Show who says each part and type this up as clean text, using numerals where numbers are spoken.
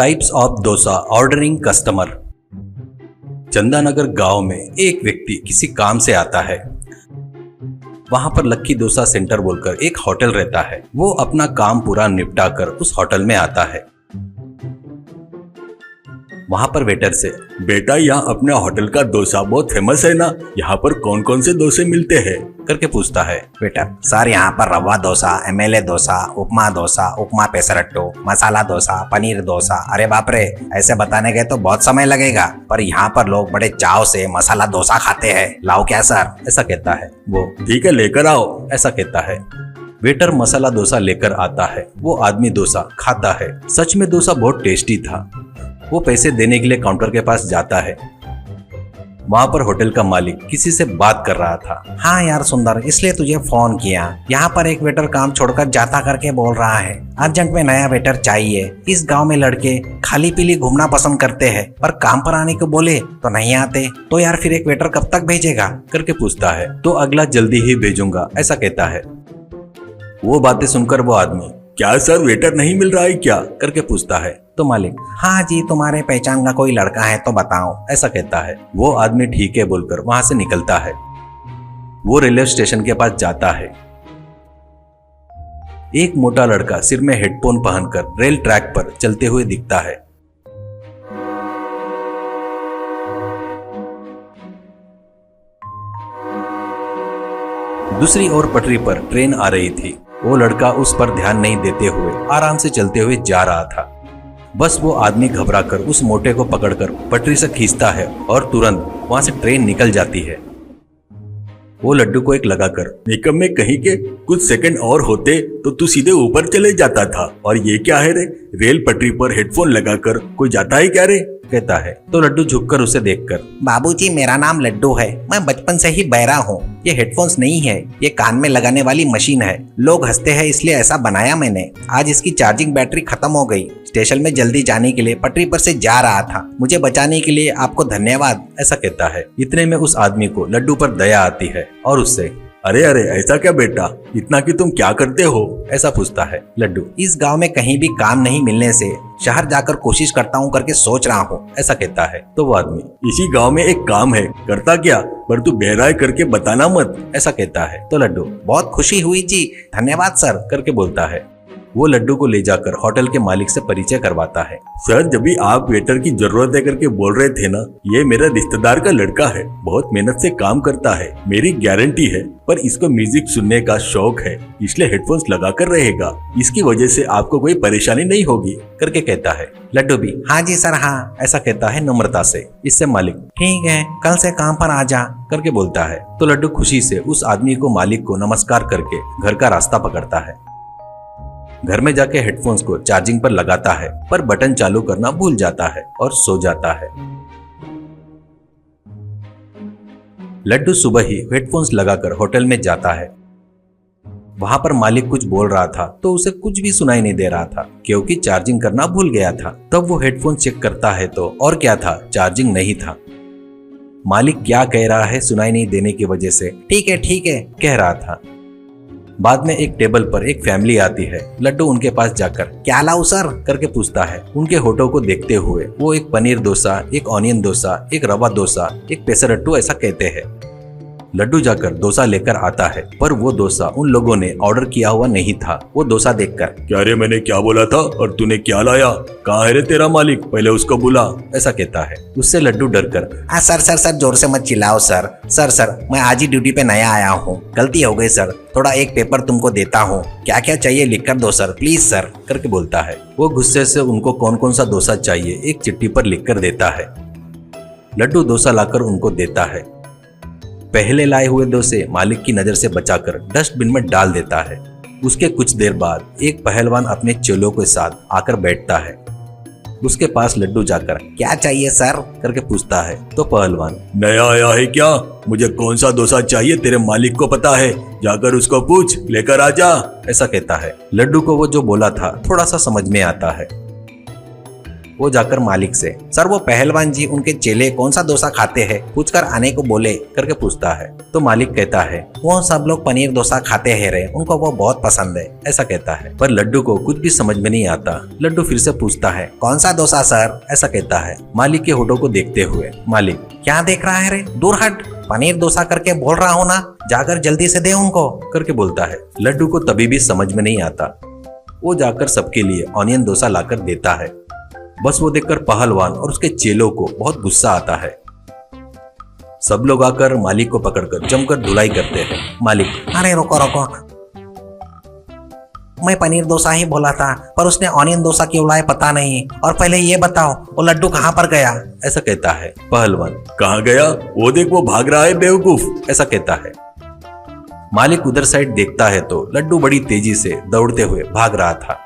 Speaker 1: Types of dosa ordering customer. Chandanagar गांव में एक व्यक्ति किसी काम से आता है। वहां पर लक्की डोसा सेंटर बोलकर एक होटल रहता है। वो अपना काम पूरा निपटा कर उस होटल में आता है। वहां पर वेटर से, बेटा यहाँ अपने होटल का डोसा बहुत फेमस है ना, यहाँ पर कौन कौन से डोसे मिलते हैं करके पूछता है।
Speaker 2: वेटर, सर यहाँ पर रवा डोसा, एमएलए डोसा, उपमा पेसरट्टू, मसाला डोसा, पनीर डोसा। अरे बाप रे, ऐसे बताने गए तो बहुत समय लगेगा, पर यहाँ पर लोग बड़े चाव से मसाला डोसा खाते हैं। लाओ क्या सर?
Speaker 1: ऐसा कहता है वो। ठीक है, लेकर आओ, ऐसा कहता है। वेटर मसाला डोसा लेकर आता है। वो आदमी डोसा खाता है। सच में डोसा बहुत टेस्टी था। वो पैसे देने के लिए काउंटर के पास जाता है। वहां पर होटल का मालिक किसी से बात कर रहा था।
Speaker 2: हाँ यार सुंदर, इसलिए तुझे फोन किया। यहाँ पर एक वेटर काम छोड़कर जाता करके बोल रहा है, अर्जेंट में नया वेटर चाहिए। इस गांव में लड़के खाली पीली घूमना पसंद करते हैं, पर काम पर आने को बोले तो नहीं आते। तो यार फिर एक वेटर कब तक भेजेगा
Speaker 1: करके पूछता है। तो अगला जल्दी ही भेजूंगा, ऐसा कहता है। वो बातें सुनकर वो आदमी, क्या सर वेटर नहीं मिल रहा है क्या करके पूछता है। तो मालिक,
Speaker 2: हाँ जी, तुम्हारे पहचान का कोई लड़का है तो बताओ,
Speaker 1: ऐसा कहता है। वो आदमी ठीक है बोलकर वहां से निकलता है। वो रेलवे स्टेशन के पास जाता है। एक मोटा लड़का सिर में हेडफोन पहनकर रेल ट्रैक पर चलते हुए दिखता है। दूसरी ओर पटरी पर ट्रेन आ रही थी। वो लड़का उस पर ध्यान नहीं देते हुए आराम से चलते हुए जा रहा था। बस वो आदमी घबराकर उस मोटे को पकड़कर पटरी से खींचता है और तुरंत वहां से ट्रेन निकल जाती है। वो लड्डू को एक लगाकर, निकम में कहीं के कुछ सेकंड और होते तो तू सीधे ऊपर चले जाता था, और ये क्या है रे, रेल पटरी पर हेडफोन लगाकर कोई जाता है क्या रे, कहता है। तो लड्डू झुककर उसे देखकर,
Speaker 2: बाबूजी मेरा नाम लड्डू है, मैं बचपन से ही बहरा हूँ। ये हेडफोन्स नहीं है, ये कान में लगाने वाली मशीन है। लोग हंसते हैं इसलिए ऐसा बनाया मैंने। आज इसकी चार्जिंग बैटरी खत्म हो गई। स्टेशन में जल्दी जाने के लिए पटरी पर से जा रहा था। मुझे बचाने के लिए आपको धन्यवाद,
Speaker 1: ऐसा कहता है। इतने में उस आदमी को लड्डू पर दया आती है और उससे, अरे अरे ऐसा क्या बेटा, इतना कि तुम क्या करते हो, ऐसा पूछता है।
Speaker 2: लड्डू, इस गांव में कहीं भी काम नहीं मिलने से शहर जाकर कोशिश करता हूँ करके सोच रहा हूँ,
Speaker 1: ऐसा कहता है। तो वो आदमी, इसी गांव में एक काम है, करता क्या, पर तू बहराए करके बताना मत, ऐसा कहता है। तो लड्डू,
Speaker 2: बहुत खुशी हुई जी, धन्यवाद सर,
Speaker 1: करके बोलता है। वो लड्डू को ले जाकर होटल के मालिक से परिचय करवाता है। सर, जब भी आप वेटर की जरूरत है करके बोल रहे थे ना, ये मेरा रिश्तेदार का लड़का है, बहुत मेहनत से काम करता है, मेरी गारंटी है, पर इसको म्यूजिक सुनने का शौक है, इसलिए हेडफोन्स लगा कर रहेगा, इसकी वजह से आपको कोई परेशानी नहीं होगी, करके कहता है।
Speaker 2: लड्डू भी, हाँ जी सर हाँ,
Speaker 1: ऐसा कहता है नम्रता से। इससे मालिक,
Speaker 2: ठीक है, कल से काम पर आ जा,
Speaker 1: करके बोलता है। तो लड्डू खुशी से उस आदमी को, मालिक को नमस्कार करके घर का रास्ता पकड़ता है। घर में जाके हेडफोन्स को चार्जिंग पर लगाता है, पर बटन चालू करना भूल जाता है और सो जाता है। लड्डू सुबह ही हेडफोन्स लगाकर होटल में जाता है। वहां पर मालिक कुछ बोल रहा था तो उसे कुछ भी सुनाई नहीं दे रहा था, क्योंकि चार्जिंग करना भूल गया था। तब वो हेडफोन चेक करता है तो और क्या था, चार्जिंग नहीं था। मालिक क्या कह रहा है सुनाई नहीं देने की वजह से ठीक है कह रहा था। बाद में एक टेबल पर एक फैमिली आती है। लड्डू उनके पास जाकर,
Speaker 2: क्या लाऊं सर,
Speaker 1: करके पूछता है। उनके होठों को देखते हुए वो एक पनीर डोसा, एक ऑनियन डोसा, एक रवा डोसा, एक पेसरट्टू ऐसा कहते हैं। लड्डू जाकर डोसा लेकर आता है, पर वो डोसा उन लोगों ने ऑर्डर किया हुआ नहीं था। वो डोसा देखकर, क्या रे, मैंने क्या बोला था और तूने क्या लाया, कहाँ है रे तेरा मालिक, पहले उसको बुला, ऐसा कहता है। उससे लड्डू डरकर,
Speaker 2: सर जोर से मत चिल्लाओ सर, मैं आज ही ड्यूटी पे नया आया हूँ, गलती हो गई सर, थोड़ा एक पेपर तुमको देता हूँ, क्या क्या चाहिए लिख कर दो सर, प्लीज सर, करके बोलता है। वो गुस्से से उनको कौन कौन सा डोसा चाहिए एक चिट्ठी पर लिख कर देता है। लड्डू डोसा लाकर उनको देता है। पहले लाए हुए डोसे मालिक की नजर से बचाकर डस्टबिन में डाल देता है। उसके कुछ देर बाद एक पहलवान अपने चेलों के साथ आकर बैठता है। उसके पास लड्डू जाकर, क्या चाहिए सर,
Speaker 1: करके पूछता है। तो पहलवान, नया आया है क्या, मुझे कौन सा डोसा चाहिए तेरे मालिक को पता है, जाकर उसको पूछ, लेकर आ जा, ऐसा कहता है। लड्डू को वो जो बोला था थोड़ा सा समझ में आता है।
Speaker 2: वो जाकर मालिक से, सर वो पहलवान जी उनके चेले कौन सा डोसा खाते हैं पूछकर आने को बोले करके पूछता है। तो मालिक कहता है वो सब लोग पनीर डोसा खाते हैं रे, उनको वो बहुत पसंद है, ऐसा कहता है। पर लड्डू को कुछ भी समझ में नहीं आता। लड्डू फिर से पूछता है कौन सा डोसा सर, ऐसा कहता है मालिक के होठों को देखते हुए। मालिक, क्या देख रहा है रे, दूर हट, पनीर डोसा करके बोल रहा हूँ ना, जाकर जल्दी से दे उनको करके बोलता है। लड्डू को तभी भी समझ में नहीं आता। वो जाकर सबके लिए ऑनियन डोसा लाकर देता है। बस वो देखकर पहलवान और उसके चेलों को बहुत गुस्सा आता है। सब लोग आकर मालिक को पकड़कर जमकर धुलाई करते हैं। मालिक, अरे रोको रोको, मैं पनीर डोसा ही बोला था, पर उसने ऑनियन डोसा क्यों लाया पता नहीं, और पहले ये बताओ वो लड्डू कहाँ पर गया, ऐसा कहता है। पहलवान, कहाँ गया, वो देख वो भाग रहा है बेवकूफ, ऐसा कहता है। मालिक उधर साइड देखता है तो लड्डू बड़ी तेजी से दौड़ते हुए भाग रहा था।